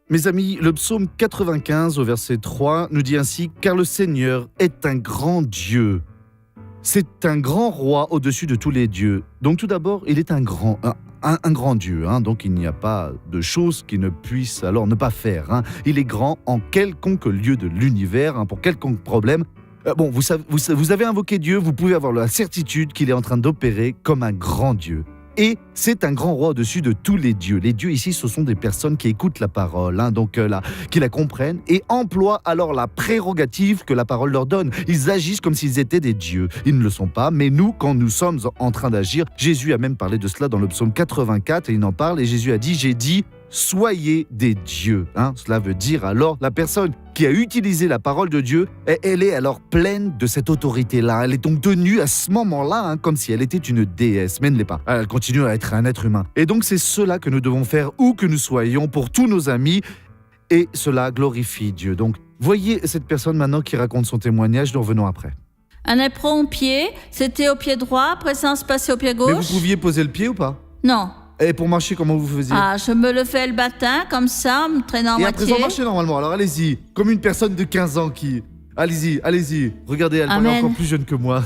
Mes amis, le psaume 95 au verset 3 nous dit ainsi « Car le Seigneur est un grand Dieu. C'est un grand roi au-dessus de tous les dieux. » Donc tout d'abord, il est un grand Dieu. Donc il n'y a pas de choses qu'il ne puisse alors ne pas faire. Il est grand en quelconque lieu de l'univers, pour quelconque problème. Vous avez invoqué Dieu, vous pouvez avoir la certitude qu'il est en train d'opérer comme un grand Dieu. Et c'est un grand roi au-dessus de tous les dieux. Les dieux ici, ce sont des personnes qui écoutent la parole, qui la comprennent et emploient alors la prérogative que la parole leur donne. Ils agissent comme s'ils étaient des dieux. Ils ne le sont pas, mais nous, quand nous sommes en train d'agir, Jésus a même parlé de cela dans le psaume 84 et il en parle et Jésus a dit « J'ai dit, soyez des dieux ». Cela veut dire alors la personne qui a utilisé la parole de Dieu, elle est alors pleine de cette autorité-là. Elle est donc tenue à ce moment-là comme si elle était une déesse, mais elle ne l'est pas. Elle continue à être un être humain. Et donc c'est cela que nous devons faire où que nous soyons pour tous nos amis et cela glorifie Dieu. Donc voyez cette personne maintenant qui raconte son témoignage, nous revenons après. Un éperon au pied, c'était au pied droit, après ça on se passait au pied gauche. Mais vous pouviez poser le pied ou pas ? Non. Et pour marcher, comment vous faisiez ? Je me le fais le matin, comme ça, me traînant en et moitié. après ça, marchez normalement. Alors allez-y, comme une personne de 15 ans qui... Allez-y. Regardez, elle paraît encore plus jeune que moi.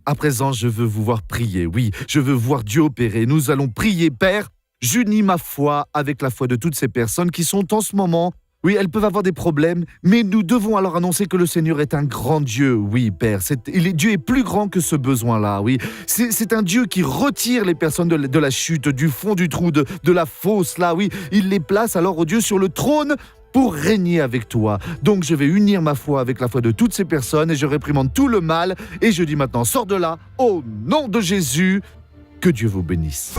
À présent, je veux vous voir prier. Oui, je veux voir Dieu opérer. Nous allons prier, Père. J'unis ma foi avec la foi de toutes ces personnes qui sont en ce moment... Oui, elles peuvent avoir des problèmes, mais nous devons alors annoncer que le Seigneur est un grand Dieu. Oui, Père, Dieu est plus grand que ce besoin-là, oui. C'est un Dieu qui retire les personnes de la chute, du fond du trou, de la fosse, là, oui. Il les place alors, au Dieu, sur le trône pour régner avec toi. Donc, je vais unir ma foi avec la foi de toutes ces personnes et je réprimande tout le mal. Et je dis maintenant, sors de là, au nom de Jésus, que Dieu vous bénisse.